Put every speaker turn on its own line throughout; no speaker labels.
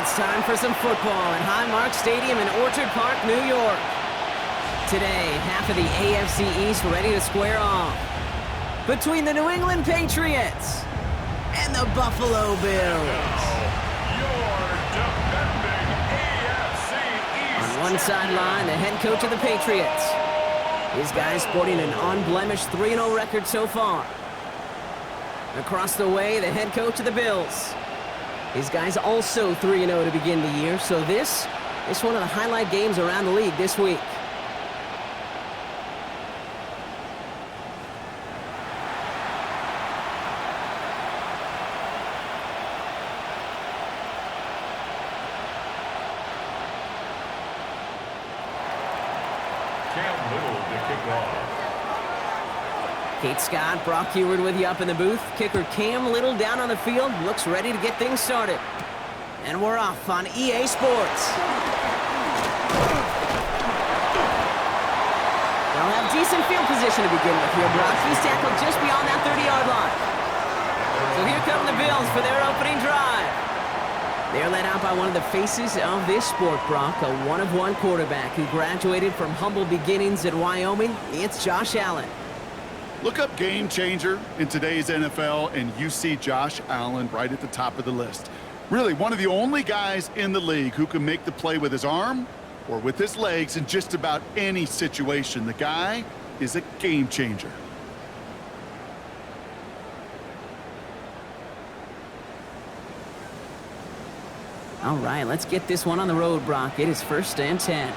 It's time for some football at Highmark Stadium in Orchard Park, New York. Today, half of the AFC East ready to square off between the New England Patriots and the Buffalo Bills. On one sideline, the head coach of the Patriots. These guys sporting an unblemished 3-0 record so far. Across the way, the head coach of the Bills. These guys also 3-0 to begin the year, so this is one of the highlight games around the league this week. Kate Scott, Brock Heward with you up in the booth. Kicker Cam Little down on the field, looks ready to get things started. And we're off on EA Sports. They'll have decent field position to begin with here, Brock. He's tackled just beyond that 30-yard line. So here come the Bills for their opening drive. They're led out by one of the faces of this sport, Brock, a one-of-one quarterback who graduated from humble beginnings at Wyoming. It's Josh Allen.
Look up game changer in today's NFL, and you see Josh Allen right at the top of the list. Really, one of the only guys in the league who can make the play with his arm or with his legs in just about any situation. The guy is a game changer.
All right, let's get this one on the road, Brock. It is 1st and 10.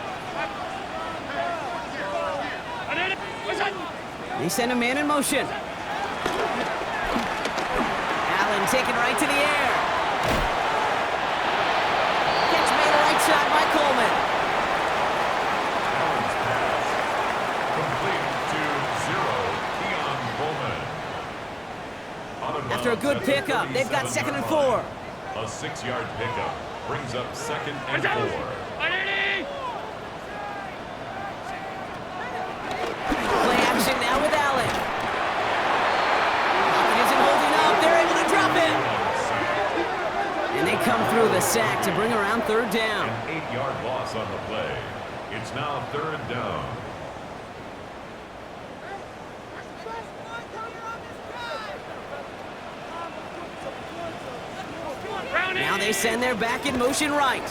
They send a man in motion. Allen taken right to the air. Catch made right side by Coleman.
Allen's pass complete to Keon Coleman.
After a good pickup, they've got 2nd and 4.
A 6-yard pickup brings up 2nd and 4.
Now with Allen. Pocket isn't holding up. They're able to drop it. And they come through the sack to bring around 3rd down.
An 8-yard loss on the play. It's now 3rd down.
Now they send their back in motion right.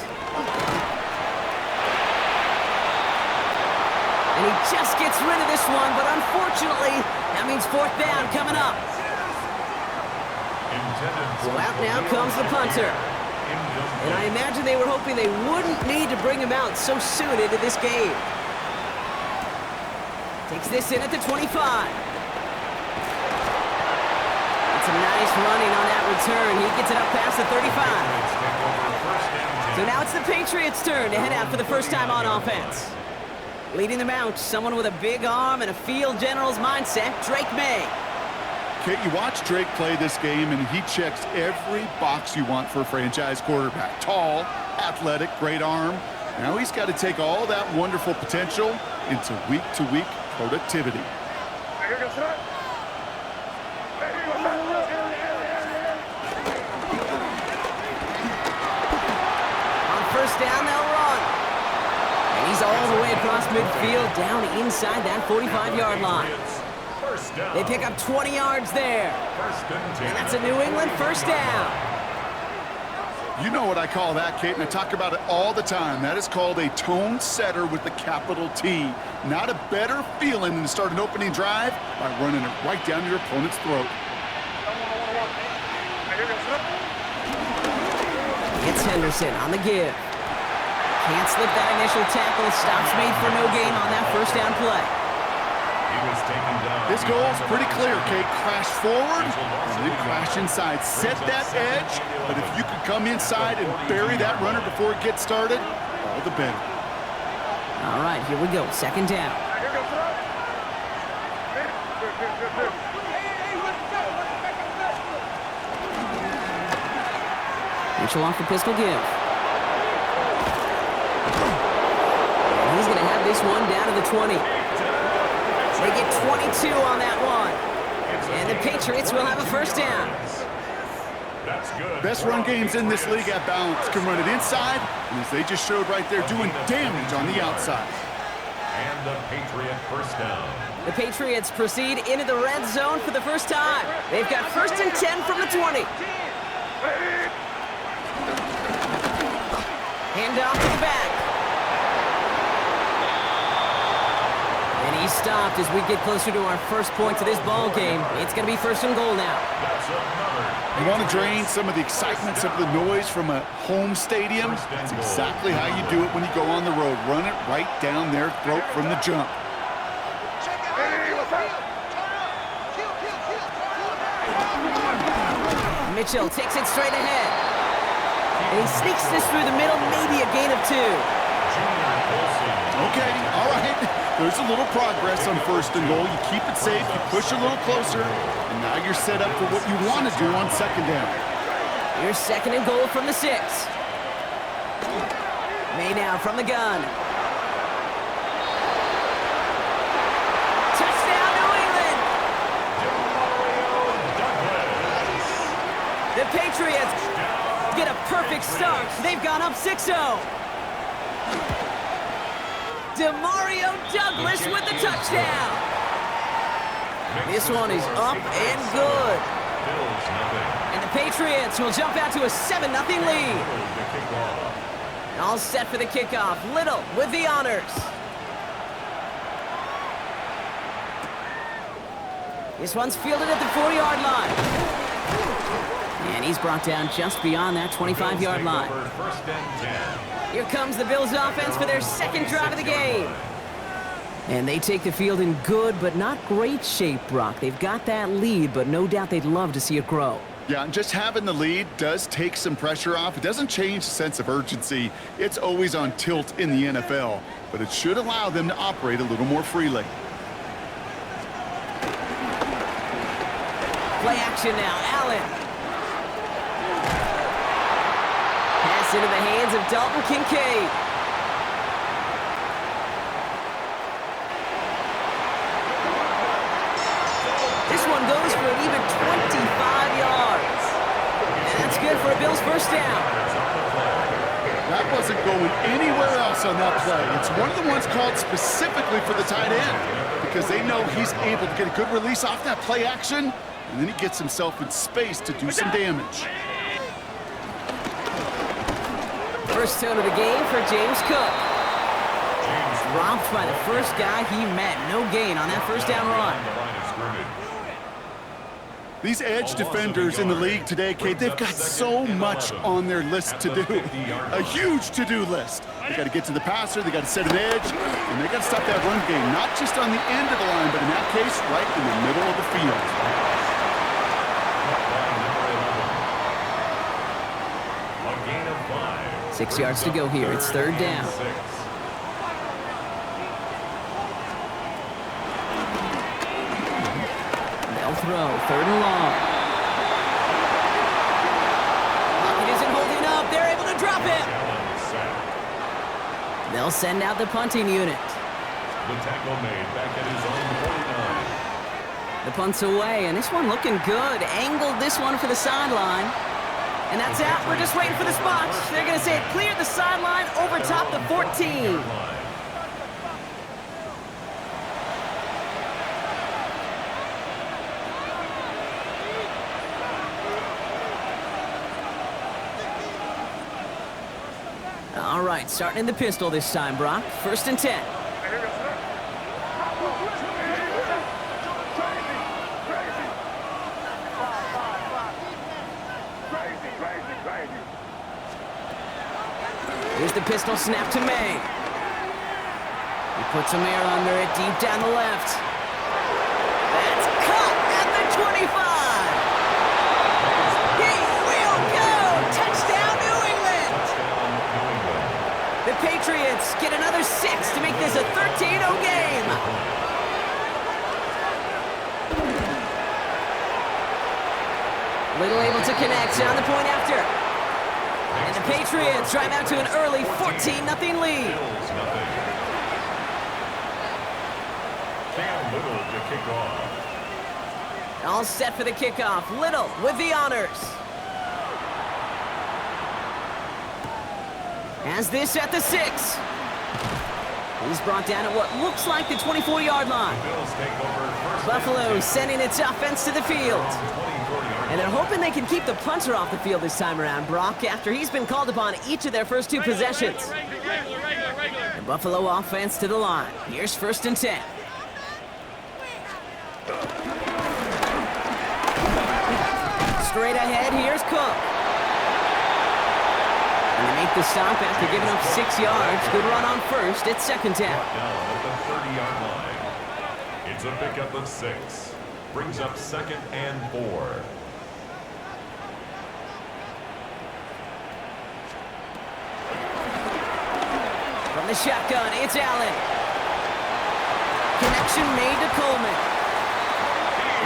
And he just gets rid of this one, but unfortunately, that means 4th down coming up. So out now comes the punter. And I imagine they were hoping they wouldn't need to bring him out so soon into this game. Takes this in at the 25. It's a nice running on that return. He gets it up past the 35. So now it's the Patriots' turn to head out for the first time on offense. Leading them out, someone with a big arm and a field general's mindset, Drake May.
Kate, you watch Drake play this game, and he checks every box you want for a franchise quarterback. Tall, athletic, great arm. Now he's got to take all that wonderful potential into week-to-week productivity.
On 1st down, they'll run. He's all the way across midfield, down inside that 45-yard line. They pick up 20 yards there. And that's a New England 1st down.
You know what I call that, Kate, and I talk about it all the time. That is called a tone setter with the capital T. Not a better feeling than to start an opening drive by running it right down your opponent's throat.
It's Henderson on the give. Can't slip that initial tackle. Stops made for no gain on that 1st down play.
This goal is pretty clear, Kate. Crash forward and then crash inside. Set that edge, but if you could come inside and bury that runner before it gets started, all the better.
All right, here we go. 2nd down. Mitchell off the pistol give. He's going to have this one down to the 20. They get 22 on that one. And the Patriots will have a 1st down.
That's good.
Best run games in this league at balance can run it inside, and as they just showed right there, doing damage on the outside.
And the Patriot first down.
The Patriots proceed into the red zone for the first time. They've got 1st and 10 from the 20. Hand off to the back. And he's stopped as we get closer to our first points of this ball game. It's going to be 1st and goal now.
That's another.
You want to drain some of the excitement, some of the noise from a home stadium? That's exactly how you do it when you go on the road. Run it right down their throat from the jump.
Mitchell takes it straight ahead. And he sneaks this through the middle, maybe a gain of 2.
Okay, all right. There's a little progress on 1st and goal. You keep it safe, you push a little closer, and now you're set up for what you want to do on 2nd down.
Here's 2nd and goal from the 6. May now from the gun. Touchdown, New England! The Patriots get a perfect start. They've gone up 6-0. Demario Douglas with the touchdown. This one is up and good. And the Patriots will jump out to a 7-0 lead. All set for the kickoff. Little with the honors. This one's fielded at the 40-yard line. And he's brought down just beyond that 25-yard line.
1st and 10.
Here comes the Bills offense for their 2nd drive of the game. And they take the field in good but not great shape, Brock. They've got that lead, but no doubt they'd love to see it grow.
Yeah, and just having the lead does take some pressure off. It doesn't change the sense of urgency. It's always on tilt in the NFL, but it should allow them to operate a little more freely.
Play action now, Allen. Pass into the hands of Dalton Kincaid. This one goes for an even 25 yards. And that's good for a Bills 1st down.
That wasn't going anywhere else on that play. It's one of the ones called specifically for the tight end because they know he's able to get a good release off that play action, and then he gets himself in space to do some damage.
First tone of the game for James Cook. Dropped by the first guy he met. No gain on that 1st down run.
These edge defenders in the league today, Kate, they've got so much on their list to do. A huge to-do list. They got to get to the passer, they got to set an edge, and they got to stop that run game, not just on the end of the line, but in that case, right in the middle of the field.
A gain of 5.
6 yards to go here. It's 3rd down. Throw, 3rd and long. Pocket isn't holding up. They're able to drop him. They'll send out the punting unit.
The tackle made back at his own 49.
The punt's away, and this one looking good. Angled this one for the sideline. And that's out. We're just waiting for the spot. They're going to say it cleared the sideline over top the 14. All right, starting in the pistol this time, Brock. 1st and 10. Here's the pistol snap to May. He puts some air under it deep down the left. That's caught at the 25. He will go. Touchdown, New England. The Patriots get another 6 to make this a 13-0 game. Little able to connect on the point after. And the Patriots drive out to an early 14-0 lead.
Cam Little to kick off.
All set for the kickoff. Little with the honors. Has this at the 6. He's brought down at what looks like the 24-yard line.
Bills take over first
Buffalo sending its offense to the field.
20-40 yard.
And they're hoping they can keep the punter off the field this time around, Brock, after he's been called upon each of their first 2 possessions. The Buffalo offense to the line. Here's 1st and 10. Straight ahead, here's Cook. And they make the stop after giving up 6 yards. Good run on 1st. It's 2nd down.
Down at the 30-yard line. It's a pickup of 6. Brings up 2nd and 4.
From the shotgun, it's Allen. Connection made to Coleman.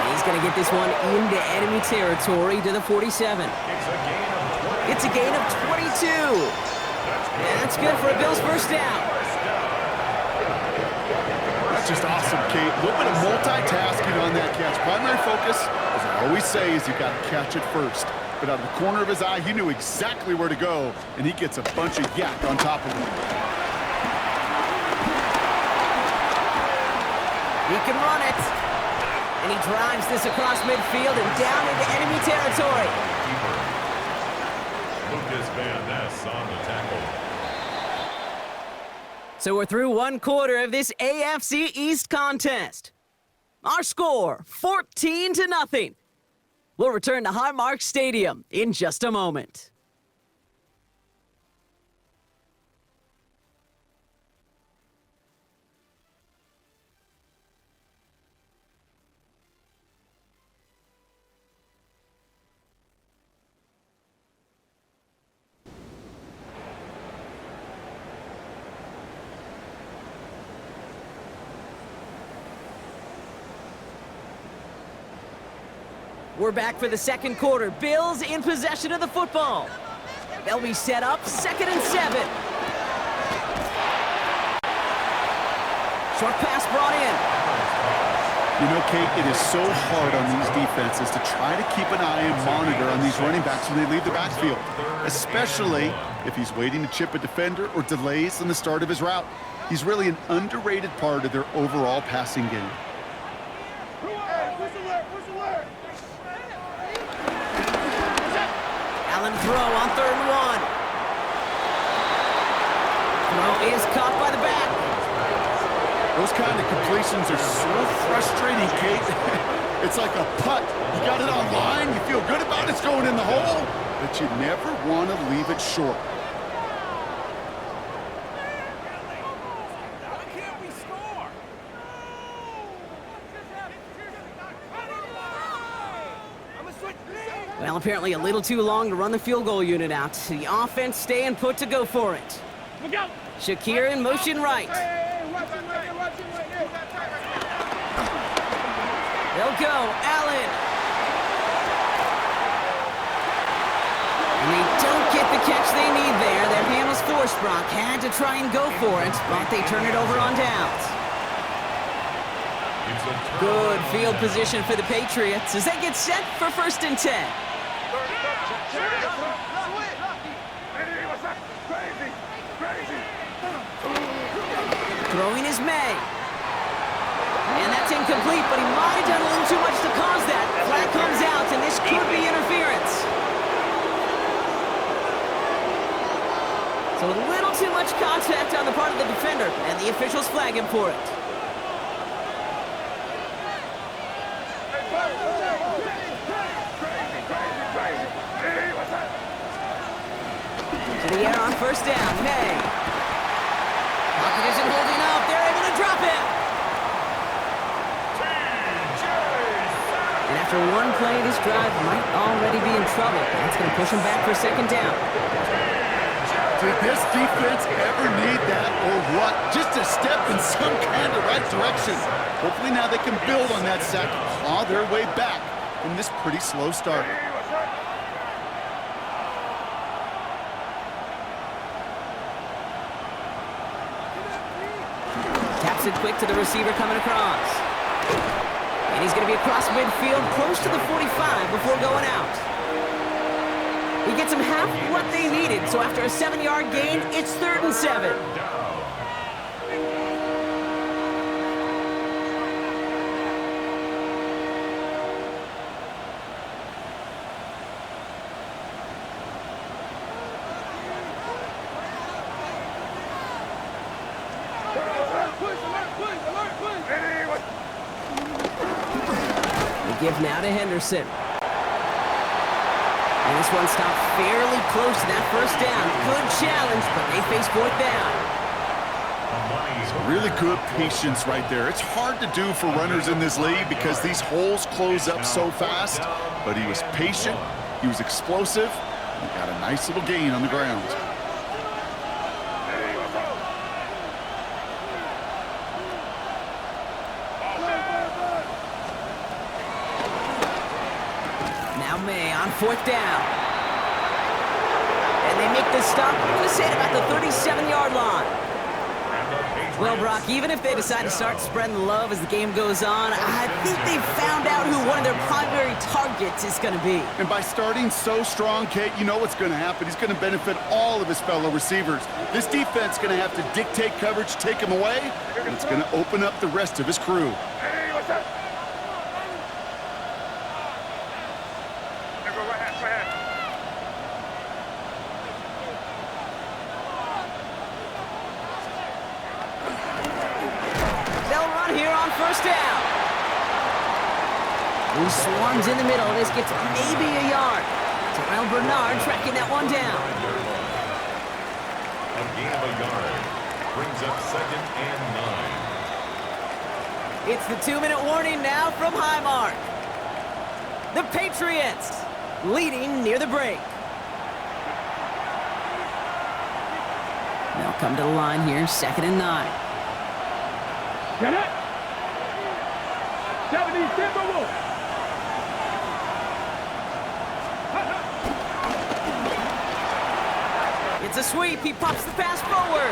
And he's going to get this one into enemy territory to the 47.
It's a gain of 20.
It's a gain of 22. And that's good for a Bills first down.
That's just awesome, Kate. A little bit of multitasking on that catch. Primary focus, as I always say, is you got to catch it first. But out of the corner of his eye, he knew exactly where to go, and he gets a bunch of yak on top of him.
He can run it. And he drives this across midfield and down into enemy territory.
Lucas Van Ness on the tackle.
So we're through 1 quarter of this AFC East contest. Our score, 14-0. We'll return to Highmark Stadium in just a moment. We're back for the 2nd quarter. Bills in possession of the football. They'll be set up 2nd and 7. Short pass brought in.
You know, Kate, it is so hard on these defenses to try to keep an eye and monitor on these running backs when they leave the backfield, especially if he's waiting to chip a defender or delays in the start of his route. He's really an underrated part of their overall passing game.
Allen throw on 3rd and 1. Throw is caught by the back.
Those kind of completions are so frustrating, Kate. It's like a putt. You got it on line, you feel good about it's going in the hole, but you never want to leave it short.
Well, apparently a little too long to run the field goal unit out. The offense staying put to go for it. Shakir in motion right. They'll go. Allen. And they don't get the catch they need there. Their hand was forced. Brock had to try and go for it, but they turn it over on downs. Good field position for the Patriots as they get set for 1st and 10. Throwing is May. And that's incomplete, but he might have done a little too much to cause that. Flag comes out, and this could be interference. So a little too much contact on the part of the defender, and the officials flag him for it. To the air on 1st down, May. Pocket isn't holding up. They're able to drop it. And after one play, this drive might already be in trouble. That's going to push him back for 2nd down.
Did this defense ever need that or what? Just a step in some kind of right direction. Hopefully now they can build on that sack and claw their way back from this pretty slow start.
Taps it quick to the receiver coming across. And he's going to be across midfield, close to the 45 before going out. He gets them half what they needed, so after a 7-yard gain, it's 3rd and 7. Give now to Henderson. And this one stopped fairly close to that first down. Good challenge, but they face 4th down.
Really good patience right there. It's hard to do for runners in this league because these holes close up so fast. But he was patient, he was explosive, and got a nice little gain on the ground.
On 4th down. And they make this stop, I'm going to say, at about the 37-yard line. Well, Brock, even if they decide to start spreading the love as the game goes on, I think they've found out who one of their primary targets is going to be.
And by starting so strong, Kate, you know what's going to happen. He's going to benefit all of his fellow receivers. This defense is going to have to dictate coverage, take him away, and it's going to open up the rest of his crew.
Hey, what's up?
First down. He swarms in the middle. This gets maybe a yard. Terrell Bernard tracking that one down.
A gain of a yard brings up 2nd and 9.
It's the 2-minute warning now from Highmark. The Patriots leading near the break. They'll come to the line here, 2nd and 9.
Get it! 70 Timberwolves!
It's a sweep. He pops the pass forward.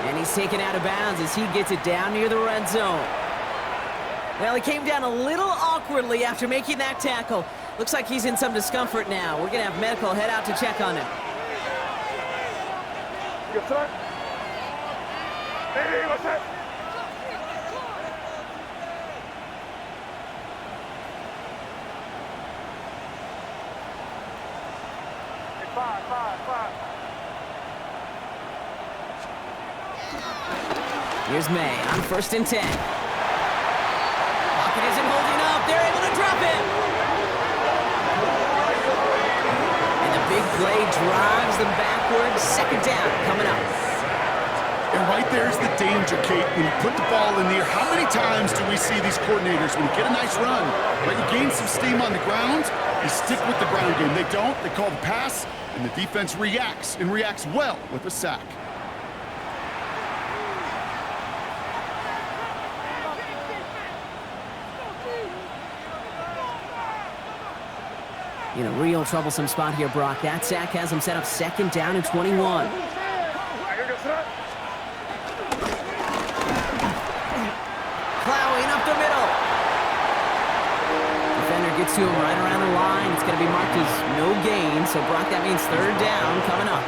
And he's taken out of bounds as he gets it down near the red zone. Well, he came down a little awkwardly after making that tackle. Looks like he's in some discomfort now. We're going to have medical head out to check on him.
Yes, sir. Hey, what's that? Five.
Here's May on 1st and 10. Pocket isn't holding up. They're able to drop him. And the big play drives them backwards. 2nd down coming up.
And right there's the danger, Kate. When you put the ball in the air, how many times do we see these coordinators, when you get a nice run, right, you gain some steam on the ground, you stick with the ground game. They don't. They call the pass, and the defense reacts, and reacts well with a sack.
In a real troublesome spot here, Brock. That sack has him set up 2nd down and 21. Plowing up the middle. Defender gets to him right around the line. It's going to be marked as no gain. So, Brock, that means 3rd down coming up.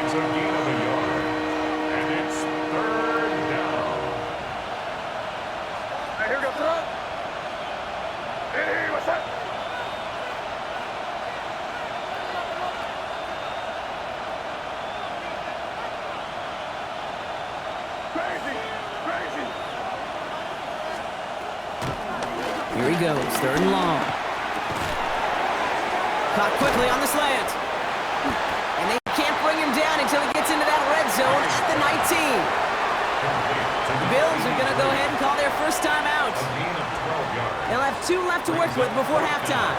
It's a gain of a yard. And it's 3rd down.
Here goes the Hey, what's that? Crazy!
Here he goes, 3rd and long. Caught quickly on the slant. And they can't bring him down until he gets into that red zone at the 19. The Bills are going to go ahead and call their first time out.
A gain of 12 yards.
They'll have 2 left to work with before halftime.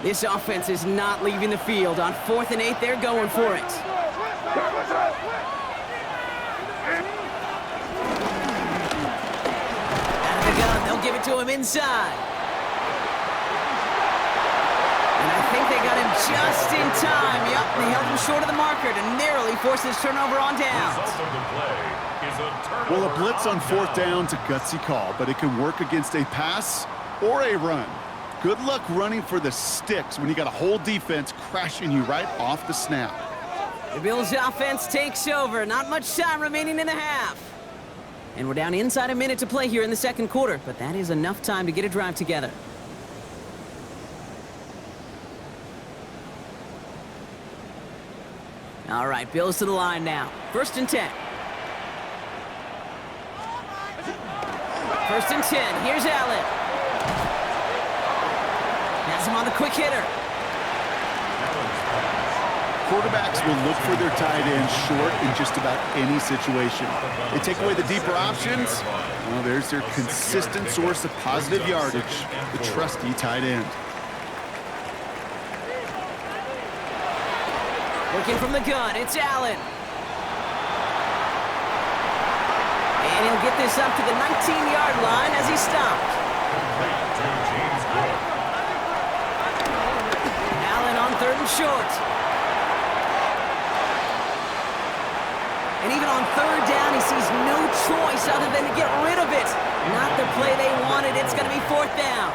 This offense is not leaving the field. On 4th and 8, they're going for it. Out of the gun, they'll give it to him inside. And I think they got him just in time. Yep, they held him short of the marker to narrowly force this turnover on downs.
Well, a blitz on 4th down's a gutsy call, but it can work against a pass or a run. Good luck running for the sticks when you got a whole defense crashing you right off the snap.
The Bills' offense takes over. Not much time remaining in the half. And we're down inside a minute to play here in the second quarter, but that is enough time to get a drive together. All right, Bills to the line now. 1st and 10. 1st and 10. Here's Allen. Has him on the quick hitter.
Quarterbacks will look for their tight end short in just about any situation. They take away the deeper options. Well, there's their consistent source of positive yardage, the trusty tight end.
Working from the gun, it's Allen. And he'll get this up to the 19-yard line as he stopped. Allen on 3rd and short. And even on 3rd down, he sees no choice other than to get rid of it. Not the play they wanted. It's going to be 4th down.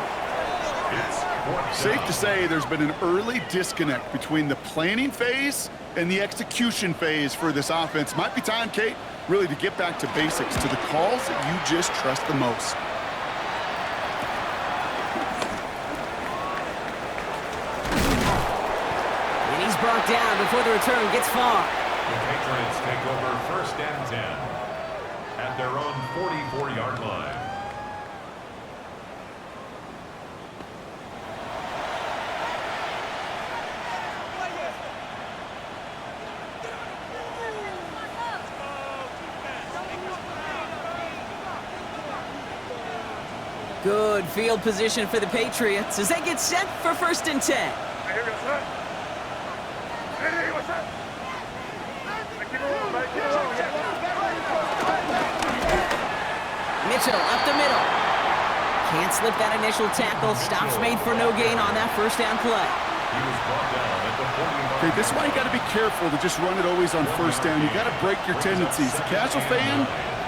Safe to say there's been an early disconnect between the planning phase and the execution phase for this offense. Might be time, Kate, really to get back to basics, to the calls that you just trust the most.
And he's brought down before the return gets far.
The Patriots take over 1st and 10 at their own 44-yard line.
Good field position for the Patriots as they get set for 1st and 10. Mitchell up the middle. Can't slip that initial tackle. Stops made for no gain on that 1st down play.
Okay, this is why you got to be careful to just run it always on 1st down. You got to break your tendencies. The casual fan,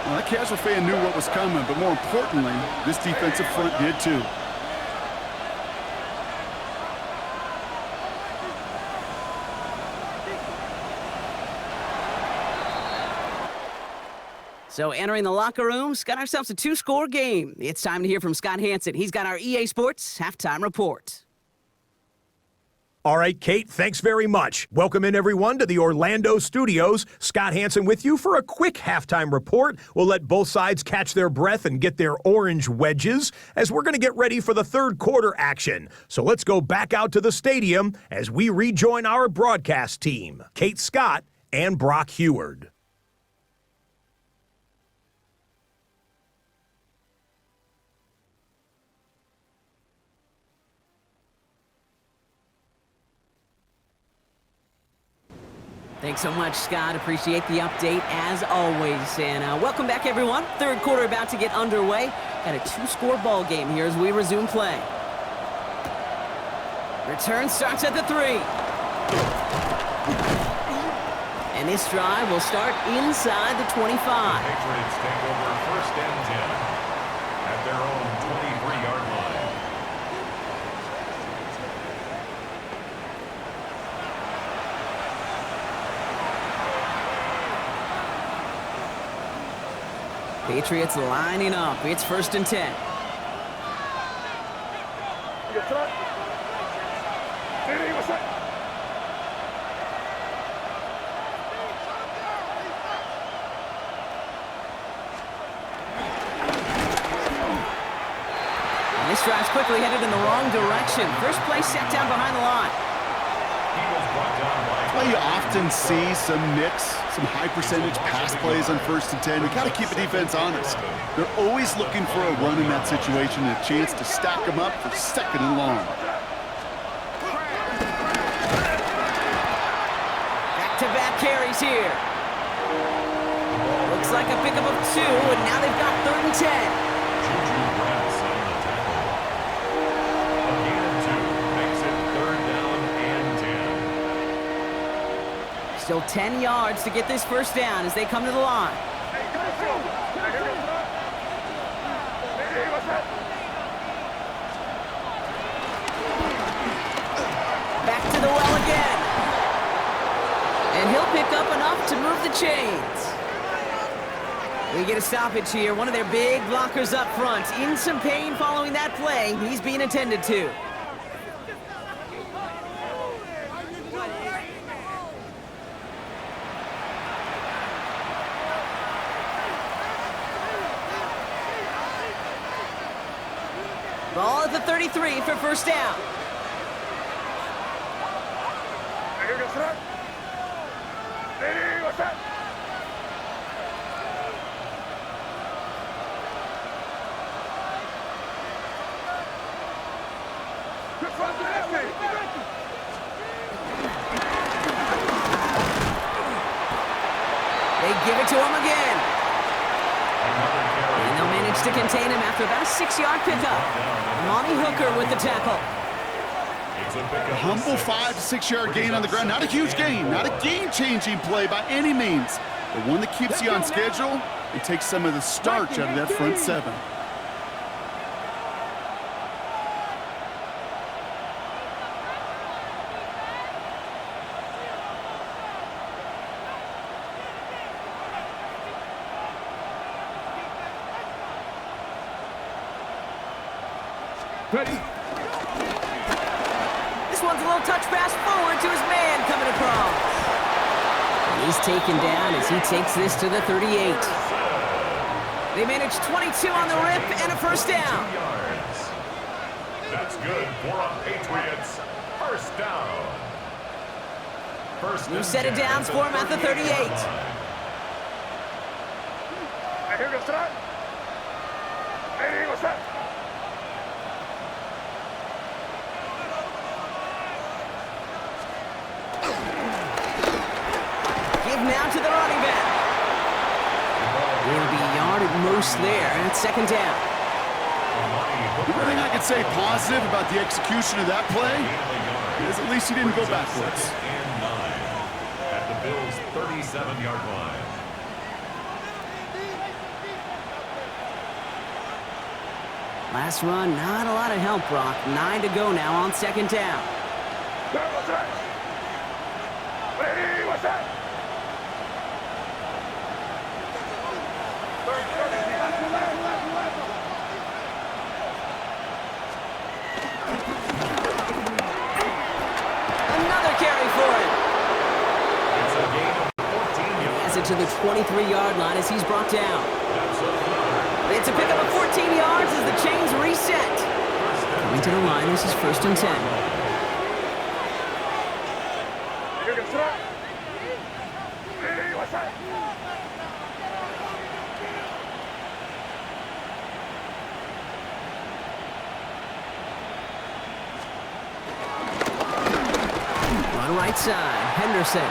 well, that casual fan knew what was coming, but more importantly, this defensive front did too.
So entering the locker rooms, got ourselves a 2-score game. It's time to hear from Scott Hansen. He's got our EA Sports halftime report.
All right, Kate, thanks very much. Welcome in, everyone, to the Orlando studios. Scott Hansen with you for a quick halftime report. We'll let both sides catch their breath and get their orange wedges as we're going to get ready for the third quarter action. So let's go back out to the stadium as we rejoin our broadcast team, Kate Scott and Brock Heward.
Thanks so much, Scott. Appreciate the update as always. And welcome back, everyone. Third quarter about to get underway. Got a 2-score ball game here as we resume play. Return starts at the 3. And this drive will start inside the 25.
Patriots take over 1st and 10 at their own 23-yard line.
Patriots lining up. It's 1st and 10. And this drive's quickly headed in the wrong direction. First play set down behind the line.
Well, you often see some mix, some high percentage pass plays on 1st and 10. You got to keep a defense honest. They're always looking for a run in that situation and a chance to stack them up for 2nd and long.
carries here. Looks like a pickup of 2, and now they've got 3rd and 10.
Juju Brents on the tackle. A gain of 2 makes it 3rd down and 10.
Still 10 yards to get this first down as they come to the line. Back to the well again. And he'll pick up enough to move the chains. We get a stoppage here. One of their big blockers up front. In some pain following that play. He's being attended to. Ball at the 33 for first down. They give it to him again. And they'll manage to contain him after about a 6-yard pickup. Monty Hooker with the tackle.
A humble 5 to 6 yard gain on the ground. Not a huge gain, not a game-changing play by any means, but one that keeps you on schedule and takes some of the starch out of that front 7.
Ready?
This one's a little touch pass forward to his man coming across. He's taken down as he takes this to the 38. They manage 22 on the rip and a first down.
That's good for a Patriots first down. First
New
and
set of
10
downs
at
for him at the 38.
38.
Give now to the running back. He'll be a yard at most there, and it's second down.
The only thing I could say positive about the execution of that play is at least he didn't go backwards.
And 9 at the Bills' 37-yard line.
Last run, not a lot of help, Brock. 9 to go now on second down. Another carry for him.
It's a gain of 14
He
yards.
has it to the 23-yard line as he's brought down. It's a pickup of 14 yards as the chains reset. Coming to the line, this is first and 10. Run right side, Henderson.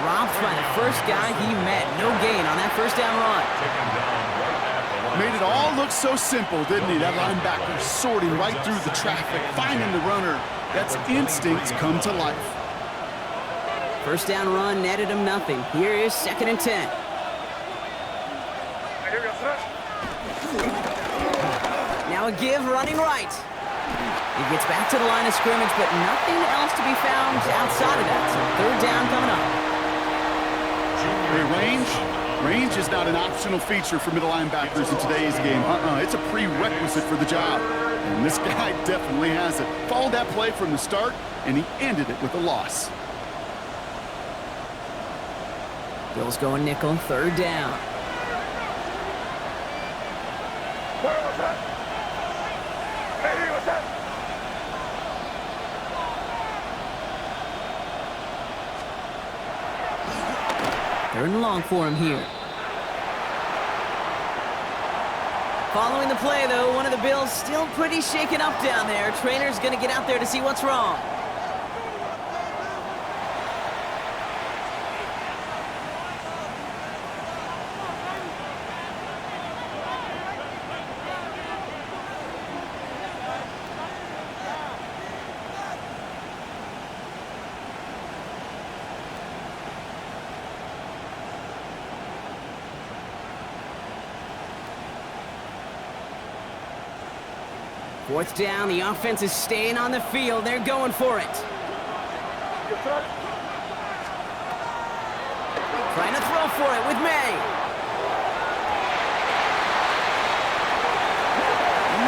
Dropped by the first guy he met. No gain on that first down run.
Made it all look so simple, didn't he? That linebacker sorting right through the traffic, finding the runner. That's instincts come to life.
First down run netted him nothing. Here is second and 10. Now a give running right. He gets back to the line of scrimmage, but nothing else to be found outside of that. So third down coming up.
Hey, range is not an optional feature for middle linebackers in today's game. It's a prerequisite for the job. And this guy definitely has it. Followed that play from the start, and he ended it with a loss.
Bills going nickel, third down. Third and long for him here. Following the play, though, one of the Bills still pretty shaken up down there. Trainer's going to get out there to see what's wrong. Fourth down, the offense is staying on the field. They're going for it. Trying to throw for it with May.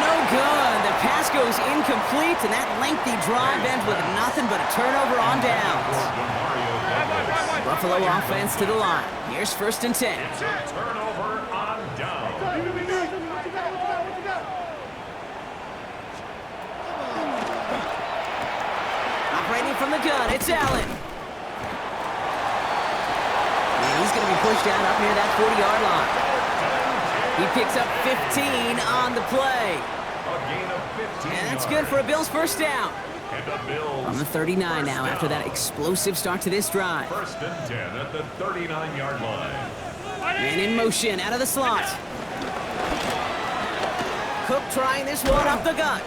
No good. The pass goes incomplete, and that lengthy drive ends with nothing but a turnover on downs. Buffalo offense to the line. Here's 1st and 10.
It's a turnover on down.
Operating from the gun, it's Allen. And he's going to be pushed down up near that 40-yard line. He picks up 15 on the play.
A gain of 15
And that's good for a Bills first down.
And the Bills
On the 39 now after that explosive start to this drive.
1st and 10 at the 39-yard line.
Man in motion out of the slot. Cook trying this one up the gut.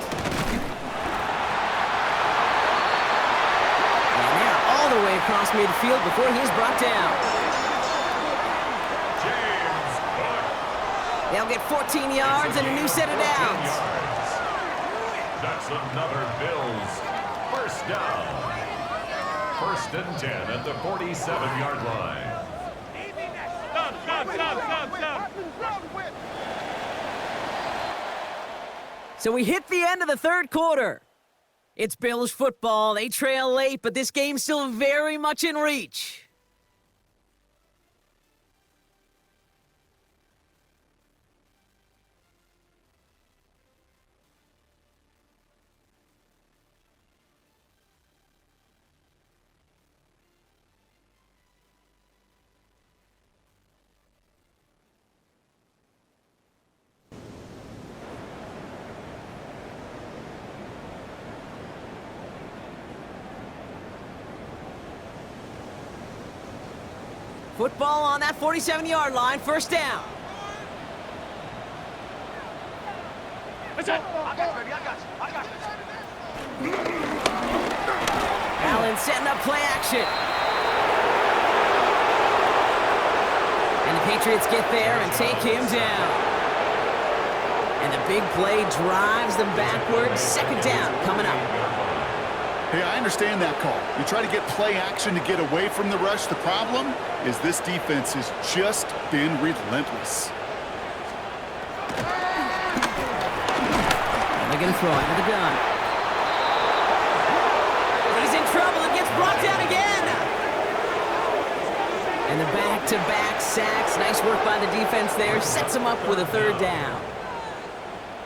And they're all the way across midfield before he's brought down.
James Cook.
They'll get 14 yards and a new set of
14
downs.
yards. That's another Bills first down. 1st and 10 at the 47-yard line.
So we hit the end of the third quarter. It's Bills football. They trail late, but this game's still very much in reach. Football on that 47-yard line, 1st down. Allen setting up play action. And the Patriots get there and take him down. And the big play drives them backwards. 2nd down coming up.
Hey, I understand that call. You try to get play action to get away from the rush. The problem is this defense has just been relentless.
They're going to throw out of the gun. He's in trouble and gets brought down again. And the back-to-back sacks. Nice work by the defense there. Sets him up with a 3rd down.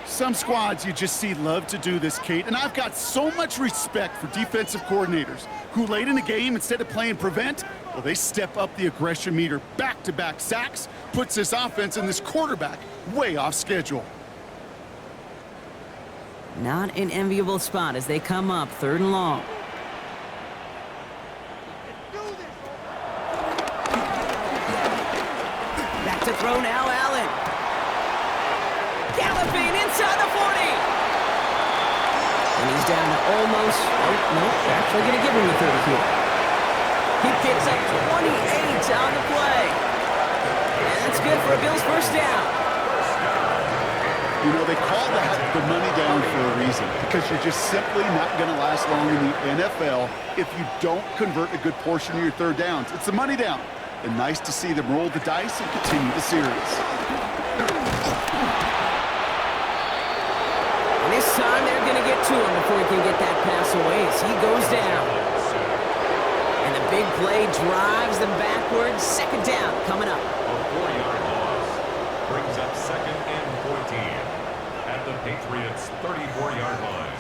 Some squads you just see love to do this, Kate, and I've got so much respect for defensive coordinators who late in the game, instead of playing prevent, well, they step up the aggression meter. Back-to-back sacks puts this offense and this quarterback way off schedule.
Not an enviable spot as they come up 3rd and long. Back to throw now, Allen. Galloping inside the 40. And he's down to almost, actually going to give him the 30 here. He picks up 28 on the play. And that's good for a Bills first down.
You know, they call that the money down for a reason, because you're just simply not going to last long in the NFL if you don't convert a good portion of your 3rd downs. It's the money down. And nice to see them roll the dice and continue the series.
And this time they're going to get to him before he can get that pass away as he goes down. And the big play drives them backwards. 2nd down coming up.
A 4-yard loss brings up 2nd and 14 at the Patriots' 34-yard line.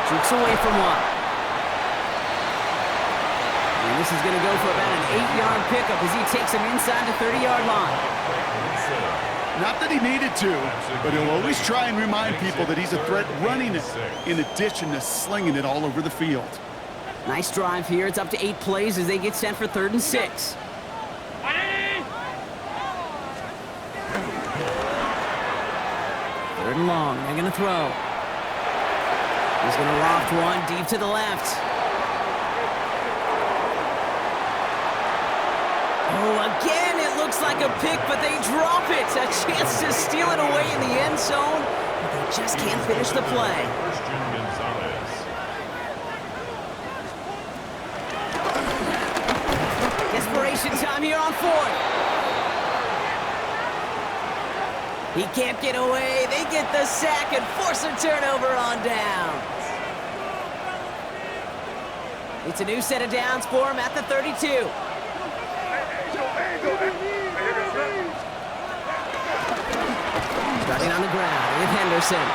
Jerks away from one. And this is going to go for about an 8-yard pickup as he takes him inside the 30-yard line.
Not that he needed to, but he'll always try and remind people that he's a threat running it, in addition to slinging it all over the field.
Nice drive here. It's up to 8 plays as they get set for 3rd and 6. Third and long. They're going to throw. He's going to loft one deep to the left. Oh, again, it looks like a pick, but they drop it. A chance to steal it away in the end zone, but they just can't finish the play.
Christian Gonzalez.
Desperation time here on fourth. He can't get away. They get the sack and force a turnover on downs. It's a new set of downs for him at the 32. Starting on the ground with Henderson.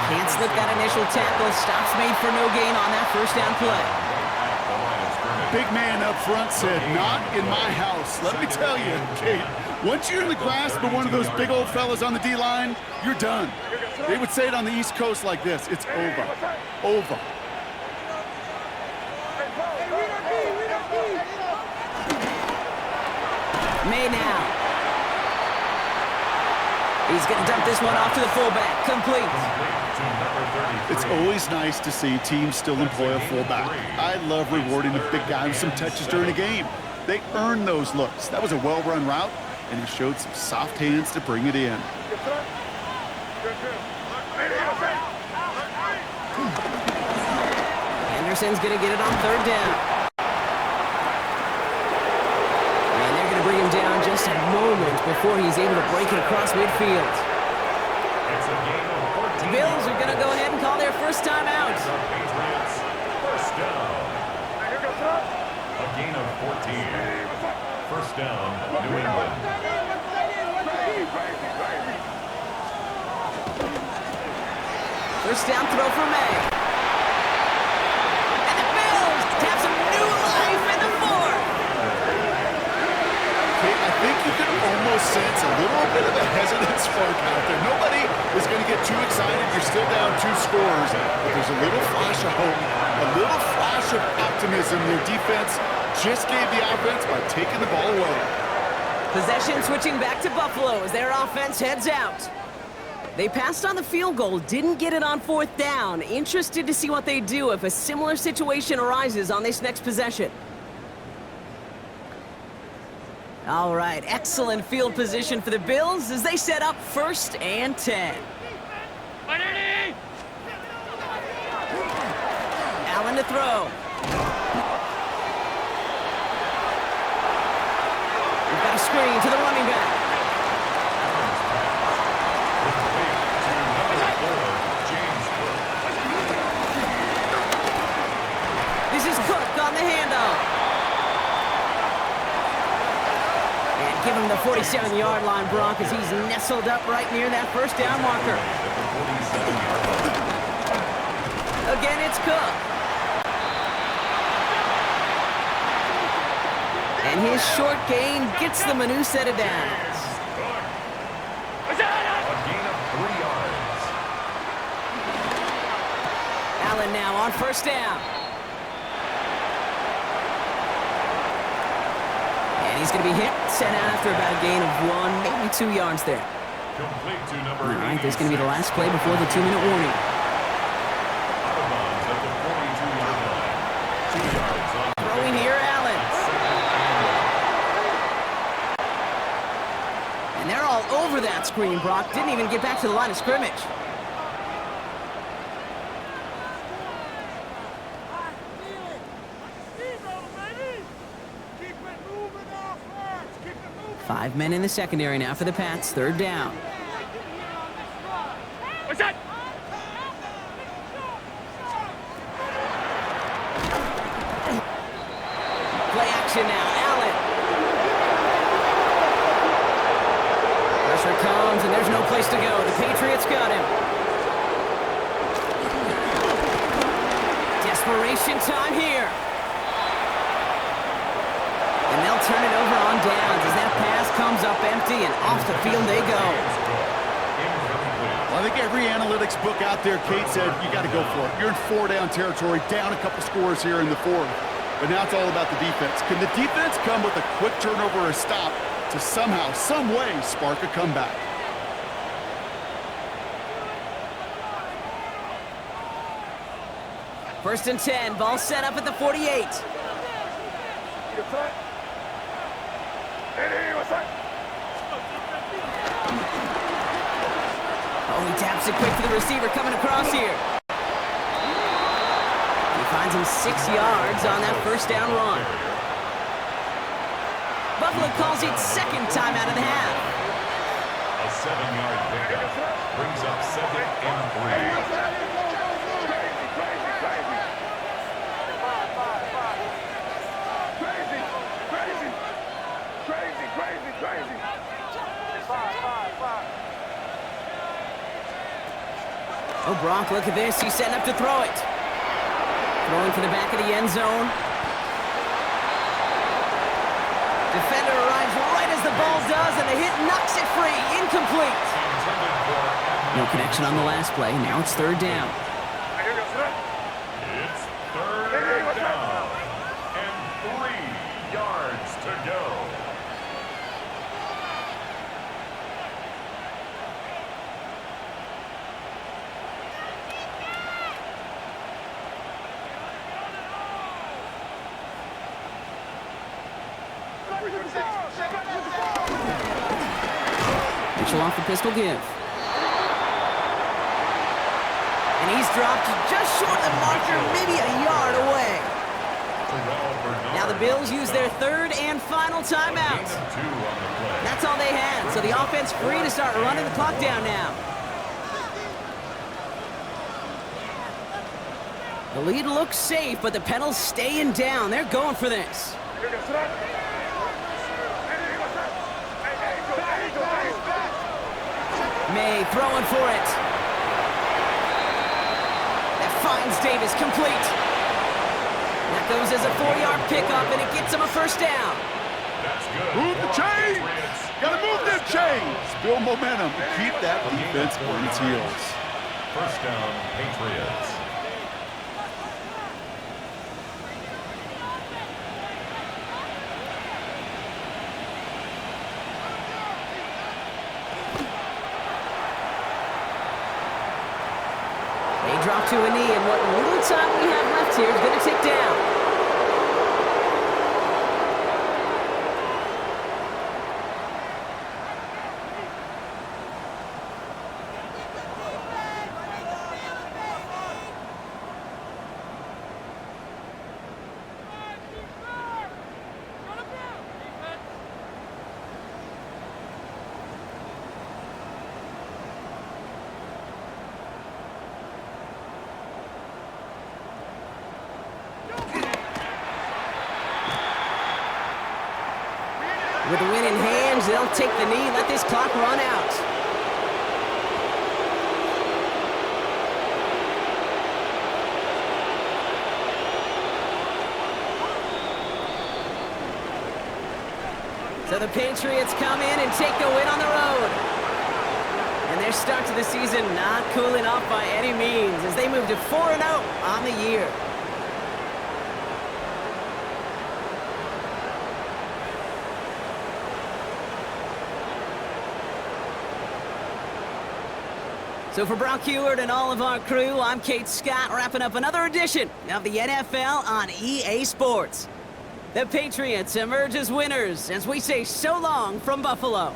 Can't slip that initial tackle. Stops made for no gain on that first down play.
Big man up front said, not in my house. Let me tell you, Kate, once you're in the grasp of one of those big old fellas on the D-line, you're done. They would say it on the East Coast like this. It's over. Over.
May now. He's going to dump this one off to the fullback. Complete.
It's always nice to see teams still employ a fullback. I love rewarding the big guy with some touches during a game. They earn those looks. That was a well-run route, and he showed some soft hands to bring it in.
Anderson's going to get it on third down. And they're going to bring him down just a moment before he's able to break it across midfield.
It's a gain of 14.
The Bills are going to go ahead and call their first time out.
The Patriots, first down. A gain of 14. First down, New England.
First down throw for May. And the Bills have some new life in the fourth.
I think you can almost sense a little bit of a hesitant spark out there. Nobody is going to get too excited. You're still down 2 scores, but there's a little flash of hope, a little flash of optimism. Their defense just gave the offense by taking the ball away.
Possession switching back to Buffalo as their offense heads out. They passed on the field goal, didn't get it on fourth down. Interested to see what they do if a similar situation arises on this next possession. All right, excellent field position for the Bills as they set up 1st and 10. Allen to throw. We've got a screen to the running back. This is Cook on the handoff. And give him the 47-yard line, Brock, as he's nestled up right near that first down marker. Again, it's Cook. And his short gain gets them a new set of downs.
A gain of 3 yards.
Allen now on first down. And he's going to be hit, sent out after about a gain of 1, maybe 2 yards there.
Complete to number
All right,
86.
this is going to be the last play before the 2-minute warning.
Out of bounds at the 42-yard line. 2 yards on the
Throwing here, Allen. And they're all over that screen, Brock. Didn't even get back to the line of scrimmage. Five men in the secondary now for the Pats. Third down.
What's that?
Play action now. Allen. Pressure comes, and there's no place to go. The Patriots got him. Desperation time here. And they'll turn it over on downs as that pass comes up empty, and off the field they go.
Well, I think every analytics book out there, Kate said, you got to go for it. You're in 4-down territory, down a couple scores here in the 4th. But now it's all about the defense. Can the defense come with a quick turnover or a stop to somehow, some way, spark a comeback?
First and 10, ball set up at the 48. Oh, he taps it quick for the receiver coming across here. He finds him 6 yards on that first down run. Buffalo calls it second time out of the half.
A 7-yard pickup brings up 2nd and 3.
Oh, Brock, look at this. He's setting up to throw it. Throwing for the back of the end zone. Defender arrives right as the ball does, and the hit knocks it free. Incomplete. No connection on the last play. Now it's third down.
It's third down and 3 yards to go.
Mitchell off the pistol give. And he's dropped just short of the marker, maybe a yard away. Now the Bills use their third and final timeout. That's all they had, so the offense free to start running the clock down now. The lead looks safe, but the Penals staying down. They're going for this. May throwing for it. That finds Davis complete. That goes as a 4-yard pickup, and it gets him a first down.
That's good.
Move the chains! Gotta move them chains! Build momentum and keep that defense on its heels.
First down, Patriots.
They drop to a knee, and what little time we have left here is going to tick down. With the win in hand, they'll take the knee and let this clock run out. So the Patriots come in and take the win on the road. And their start to the season not cooling off by any means as they move to 4-0 on the year. So for Brock Heward and all of our crew, I'm Kate Scott, wrapping up another edition of the NFL on EA Sports. The Patriots emerge as winners as we say so long from Buffalo.